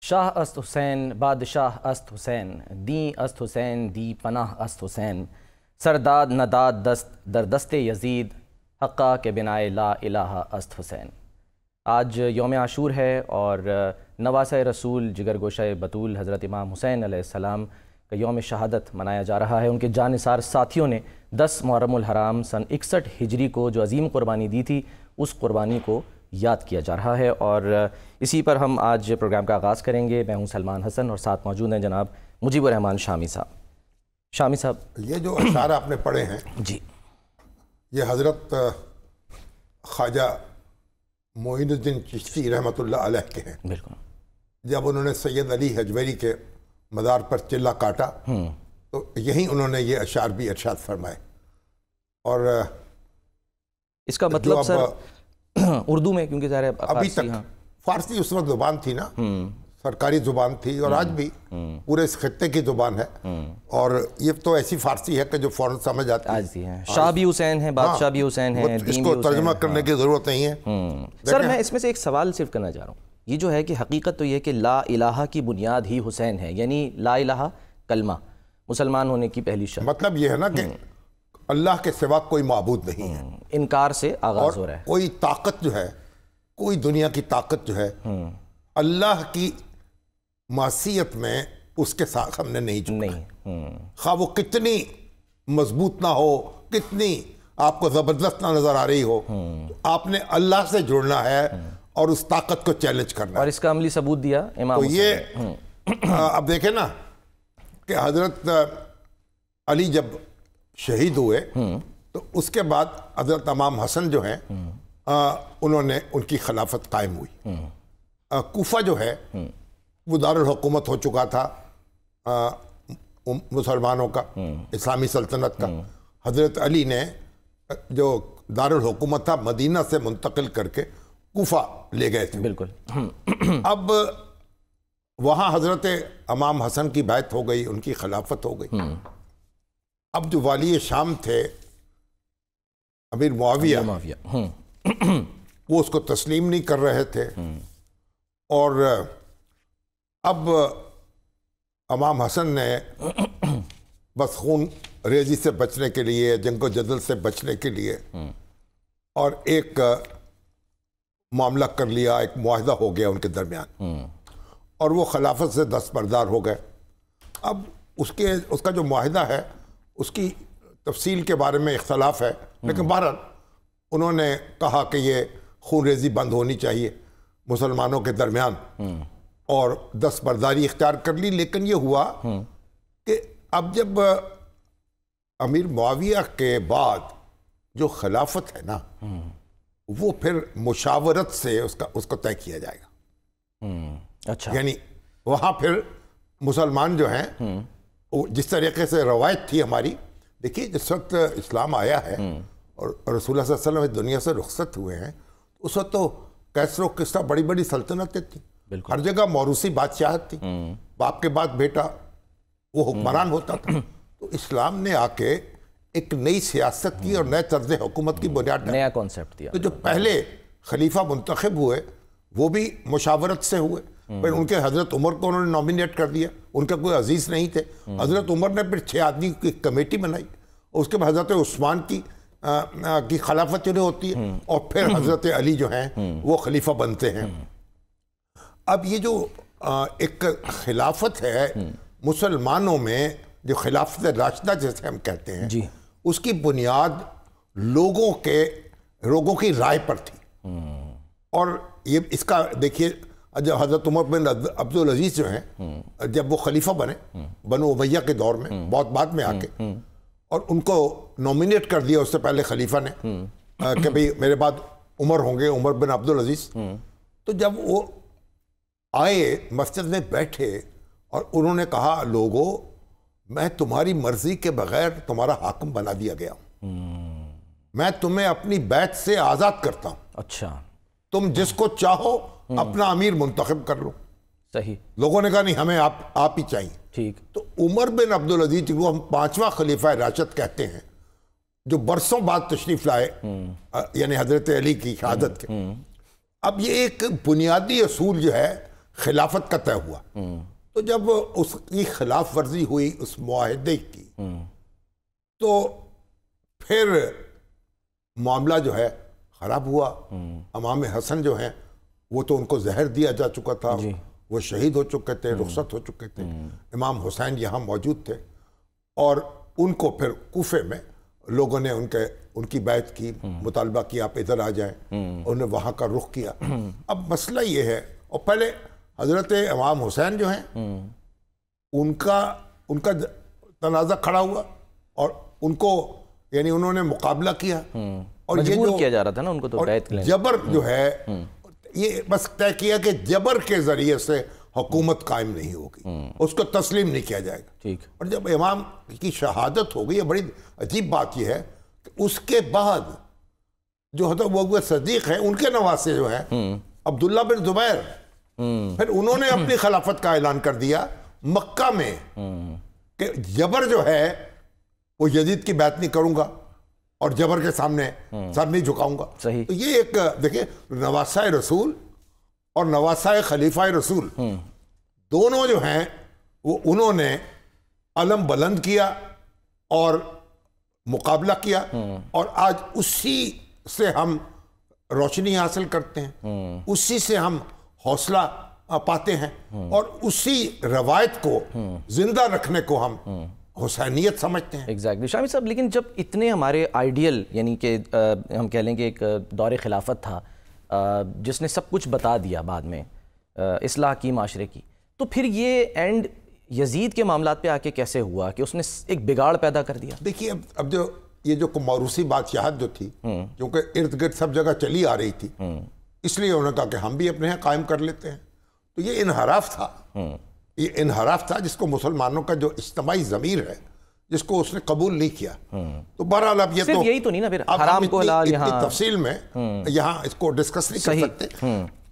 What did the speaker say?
شاہ است حسین بادشاہ است حسین دیں است حسین دی پناہ است حسین سرداد نداد دست در دست یزید حقا کے بنائے لا الہ است حسین۔ آج یوم عاشور ہے اور نواسہ رسول جگر گوشہ بطول حضرت امام حسین علیہ السلام کا یوم شہادت منایا جا رہا ہے۔ ان کے جانثار ساتھیوں نے 10 محرم الحرام سن 61 ہجری کو جو عظیم قربانی دی تھی، اس قربانی کو یاد کیا جا رہا ہے، اور اسی پر ہم آج پروگرام کا آغاز کریں گے۔ میں ہوں سلمان حسن اور ساتھ موجود ہیں جناب مجیب الرحمان شامی صاحب۔ شامی صاحب، یہ جو اشعار آپ نے پڑھے ہیں جی، یہ حضرت خواجہ معین الدین چشتی رحمۃ اللہ علیہ کے ہیں۔ بالکل۔ جب انہوں نے سید علی حجویری کے مزار پر چلہ کاٹا تو یہیں انہوں نے یہ اشعار بھی ارشاد فرمائے، اور اس کا مطلب سر اردو میں، کیونکہ ظاہر ہے ابھی تک فارسی اس وقت زبان تھی نا، سرکاری زبان تھی، اور آج بھی پورے اس خطے کی زبان ہے، اور یہ تو ایسی فارسی ہے کہ جو فوراً سمجھ آتی ہے۔ شاہ بھی حسین ہیں، بادشاہ بھی حسین ہیں، اس کو ترجمہ کرنے کی ضرورت نہیں ہے۔ سر میں اس میں سے ایک سوال صرف کرنا چاہ رہا ہوں، یہ جو ہے کہ حقیقت تو یہ کہ لا الہ کی بنیاد ہی حسین ہے، یعنی لا الہ کلمہ مسلمان ہونے کی پہلی شرط۔ مطلب یہ ہے نا کہ اللہ کے سوا کوئی معبود نہیں ہے، انکار سے آغاز ہو رہا ہے۔ کوئی طاقت جو ہے، کوئی دنیا کی طاقت جو ہے، اللہ کی معصیت میں اس کے ساتھ ہم نے نہیں جھکنا، خواہ وہ کتنی مضبوط نہ ہو، کتنی آپ کو زبردست نہ نظر آ رہی ہو، آپ نے اللہ سے جڑنا ہے اور اس طاقت کو چیلنج کرنا ہے، اور اس کا عملی ثبوت دیا امام تو حسین۔ یہ اب دیکھیں نا کہ حضرت علی جب شہید ہوئے تو اس کے بعد حضرت امام حسن جو ہیں انہوں نے ان کی خلافت قائم ہوئی۔ کوفہ جو ہے وہ دارالحکومت ہو چکا تھا مسلمانوں کا، اسلامی سلطنت کا۔ حضرت علی نے جو دارالحکومت تھا مدینہ سے منتقل کر کے کوفہ لے گئے تھے۔ بالکل۔ اب وہاں حضرت امام حسن کی بیعت ہو گئی، ان کی خلافت ہو گئی۔ اب جو والی شام تھے امیر معاویہ، وہ اس کو تسلیم نہیں کر رہے تھے، اور اب امام حسن نے بس خون ریزی سے بچنے کے لیے، جنگ و جدل سے بچنے کے لیے، اور ایک معاملہ کر لیا، ایک معاہدہ ہو گیا ان کے درمیان، اور وہ خلافت سے دستبردار ہو گئے۔ اب اس کا جو معاہدہ ہے اس کی تفصیل کے بارے میں اختلاف ہے، لیکن بہرحال انہوں نے کہا کہ یہ خون ریزی بند ہونی چاہیے مسلمانوں کے درمیان، اور دستبرداری اختیار کر لی۔ لیکن یہ ہوا کہ اب جب امیر معاویہ کے بعد جو خلافت ہے نا، وہ پھر مشاورت سے اس کو طے کیا جائے گا۔ اچھا، یعنی وہاں پھر مسلمان جو ہیں، جس طریقے سے روایت تھی ہماری، دیکھیے جس وقت اسلام آیا ہے اور رسول اللہ صلی اللہ علیہ وسلم دنیا سے رخصت ہوئے ہیں، اس وقت تو کیسر و قسطہ بڑی بڑی سلطنتیں تھیں، ہر جگہ موروثی بادشاہت تھی، باپ کے بعد بیٹا وہ حکمران ہوتا تھا۔ تو اسلام نے آ کے ایک نئی سیاست کی اور نئے طرز حکومت کی بنیاد ڈالی، نیا کانسیپٹ دیا۔ تو جو پہلے خلیفہ منتخب ہوئے وہ بھی مشاورت سے ہوئے، پھر ان کے حضرت عمر کو انہوں نے نامینیٹ کر دیا، ان کا کوئی عزیز نہیں تھے، حضرت عمر نے پھر 6 آدمی کی کمیٹی بنائی، اس کے بعد حضرت عثمان کی خلافت جو ہوتی ہے، اور پھر حضرت علی جو ہیں وہ خلیفہ بنتے ہیں۔ اب یہ جو ایک خلافت ہے مسلمانوں میں، جو خلافت راشدہ جیسے ہم کہتے ہیں، اس کی بنیاد لوگوں کی رائے پر تھی، اور یہ اس کا دیکھیے جب حضرت عمر بن عبدالعزیز جو ہیں، جب وہ خلیفہ بنے بنو امیہ کے دور میں، بہت بعد میں آ کے، اور ان کو نومینیٹ کر دیا اس سے پہلے خلیفہ نے کہ بھئی میرے بعد عمر ہوں گے، عمر بن عبدالعزیز۔ تو جب وہ آئے مسجد میں بیٹھے اور انہوں نے کہا، لوگوں میں تمہاری مرضی کے بغیر تمہارا حاکم بنا دیا گیا ہوں، میں تمہیں اپنی بیعت سے آزاد کرتا ہوں، اچھا، تم جس کو چاہو اپنا امیر منتخب کر لو۔ صحیح۔ لوگوں نے کہا نہیں، ہمیں آپ ہی چاہیے۔ ٹھیک۔ تو عمر بن عبدالعزیز کو ہم 5واں خلیفہ راشد کہتے ہیں، جو برسوں بعد تشریف لائے، یعنی حضرت علی کی شہادت کے۔ اب یہ ایک بنیادی اصول جو ہے خلافت کا طے ہوا. تو جب اس کی خلاف ورزی ہوئی اس معاہدے کی تو پھر معاملہ جو ہے خراب ہوا. امام حسن جو ہیں وہ تو ان کو زہر دیا جا چکا تھا, وہ شہید ہو چکے تھے, رخصت ہو چکے تھے. امام حسین یہاں موجود تھے اور ان کو پھر کوفے میں لوگوں نے ان کی بیعت کی, مطالبہ کیا آپ ادھر آ جائیں. انہوں نے وہاں کا رخ کیا. اب مسئلہ یہ ہے, اور پہلے حضرت امام حسین جو ہیں ان کا تنازع کھڑا ہوا اور ان کو یعنی انہوں نے مقابلہ کیا, اور یہ جو کیا جا رہا تھا نا ان کو, تو جبر جو ہے یہ بس طے کیا کہ جبر کے ذریعے سے حکومت قائم نہیں ہوگی, اس کو تسلیم نہیں کیا جائے گا. اور جب امام کی شہادت ہو گئی, بڑی عجیب بات یہ ہے کہ اس کے بعد جو حضرت ابوبکر صدیق ہیں ان کے نواسے جو ہیں عبداللہ بن زبیر, پھر انہوں نے اپنی خلافت کا اعلان کر دیا مکہ میں کہ جبر جو ہے وہ یزید کی بیعت نہیں کروں گا اور جبر کے سامنے سر نہیں جھکاؤں گا. تو یہ ایک دیکھیں, نواسہ رسول اور نواسہ خلیفہ رسول دونوں جو ہیں وہ انہوں نے علم بلند کیا اور مقابلہ کیا, اور آج اسی سے ہم روشنی حاصل کرتے ہیں, اسی سے ہم حوصلہ پاتے ہیں, اور اسی روایت کو زندہ رکھنے کو ہم حسینیت سمجھتے ہیں. ایگزیکٹلی شامی صاحب, لیکن جب اتنے ہمارے آئیڈیل یعنی کہ ہم کہہ لیں کہ ایک دور خلافت تھا جس نے سب کچھ بتا دیا بعد میں اصلاح کی معاشرے کی, تو پھر یہ اینڈ یزید کے معاملات پہ آ کے کیسے ہوا کہ اس نے ایک بگاڑ پیدا کر دیا؟ دیکھیے اب جو یہ جو موروثی بادشاہت جو تھی, کیونکہ ارد گرد سب جگہ چلی آ رہی تھی, اس لیے انہوں نے کہا کہ ہم بھی اپنے یہاں قائم کر لیتے ہیں. تو یہ انحراف تھا, یہ انحراف تھا جس کو مسلمانوں کا جو اجتماعی ضمیر ہے جس کو اس نے قبول نہیں کیا. تو بہرحال اب یہ یہی تو نہیں نا, پھر حرام کو حلال اتنی تفصیل میں یہاں اس کو ڈسکس نہیں کر سکتے.